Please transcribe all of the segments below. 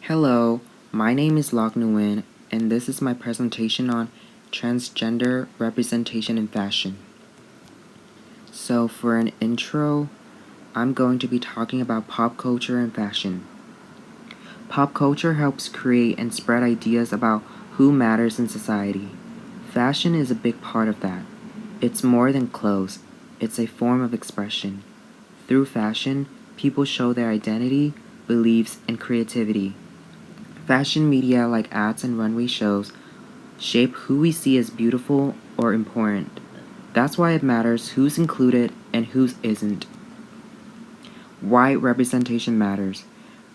Hello, my name is Lok Nguyen, and this is my presentation on transgender representation in fashion. So, for an intro, I'm going to be talking about pop culture and fashion. Pop culture helps create and spread ideas about who matters in society. Fashion is a big part of that. It's more than clothes, it's a form of expression. Through fashion, people show their identity, beliefs, and creativity. Fashion media like ads and runway shows shape who we see as beautiful or important. That's why it matters who's included and who isn't. Why representation matters.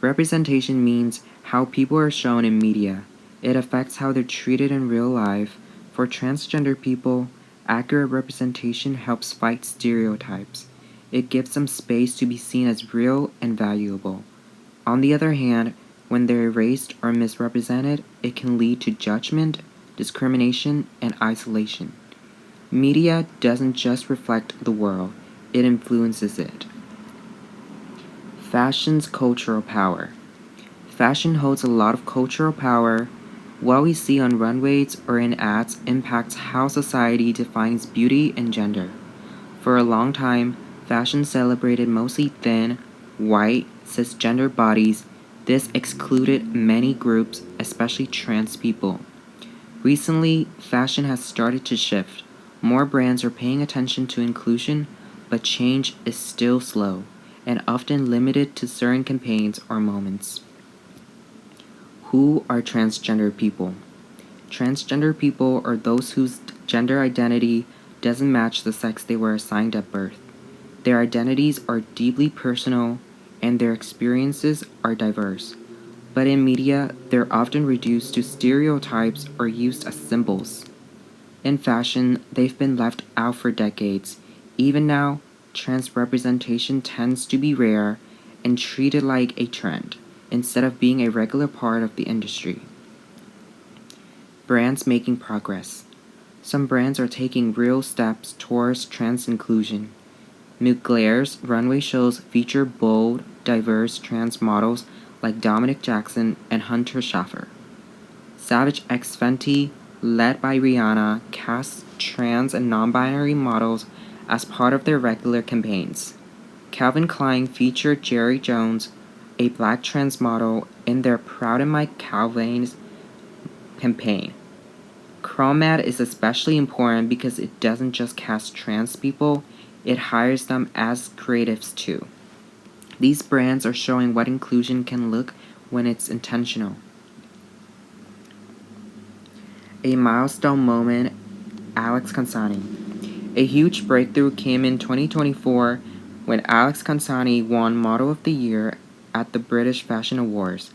Representation means how people are shown in media. It affects how they're treated in real life. For transgender people, accurate representation helps fight stereotypes. It gives them space to be seen as real and valuable. On the other hand, when they're erased or misrepresented, it can lead to judgment, discrimination, and isolation. Media doesn't just reflect the world, it influences it. Fashion's cultural power. Fashion holds a lot of cultural power. What we see on runways or in ads impacts how society defines beauty and gender. For a long time, fashion celebrated mostly thin, white, cisgender bodies. This excluded many groups, especially trans people. Recently, fashion has started to shift. More brands are paying attention to inclusion, but change is still slow and often limited to certain campaigns or moments. Who are transgender people? Transgender people are those whose gender identity doesn't match the sex they were assigned at birth. Their identities are deeply personal and their experiences are diverse. But in media, they're often reduced to stereotypes or used as symbols. In fashion, they've been left out for decades. Even now, trans representation tends to be rare and treated like a trend, instead of being a regular part of the industry. Brands making progress. Some brands are taking real steps towards trans inclusion. Mugler's runway shows feature bold, diverse trans models like Dominic Jackson and Hunter Schafer. Savage X Fenty, led by Rihanna, casts trans and non-binary models as part of their regular campaigns. Calvin Klein featured Jerry Jones, a black trans model, in their Proud in My Calvin's campaign. Chromat is especially important because it doesn't just cast trans people, it hires them as creatives too. These brands are showing what inclusion can look when it's intentional. A milestone moment, Alex Consani. A huge breakthrough came in 2024 when Alex Consani won Model of the Year at the British Fashion Awards.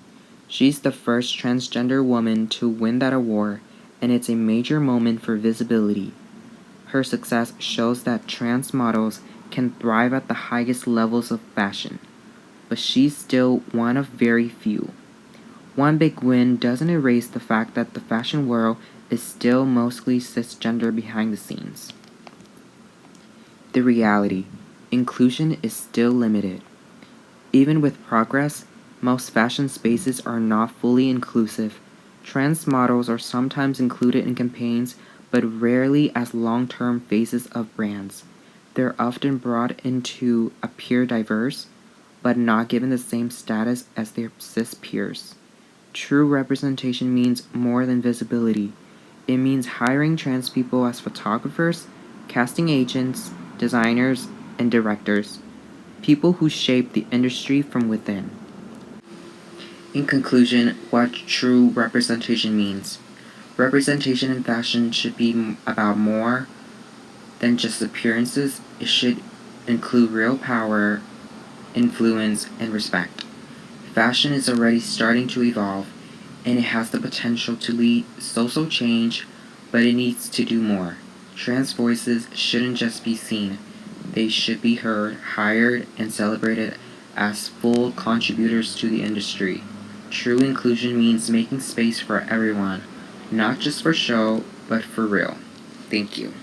She's the first transgender woman to win that award, and it's a major moment for visibility. Her success shows that trans models can thrive at the highest levels of fashion, but she's still one of very few. One big win doesn't erase the fact that the fashion world is still mostly cisgender behind the scenes. The reality: inclusion is still limited. Even with progress, most fashion spaces are not fully inclusive. Trans models are sometimes included in campaigns, but rarely as long-term faces of brands. They're often brought in to appear diverse, but not given the same status as their cis peers. True representation means more than visibility. It means hiring trans people as photographers, casting agents, designers, and directors, people who shape the industry from within. In conclusion, what true representation means. Representation in fashion should be about more than just appearances. It should include real power, influence, and respect. Fashion is already starting to evolve, and it has the potential to lead social change, but it needs to do more. Trans voices shouldn't just be seen, they should be heard, hired, and celebrated as full contributors to the industry. True inclusion means making space for everyone, not just for show, but for real. Thank you.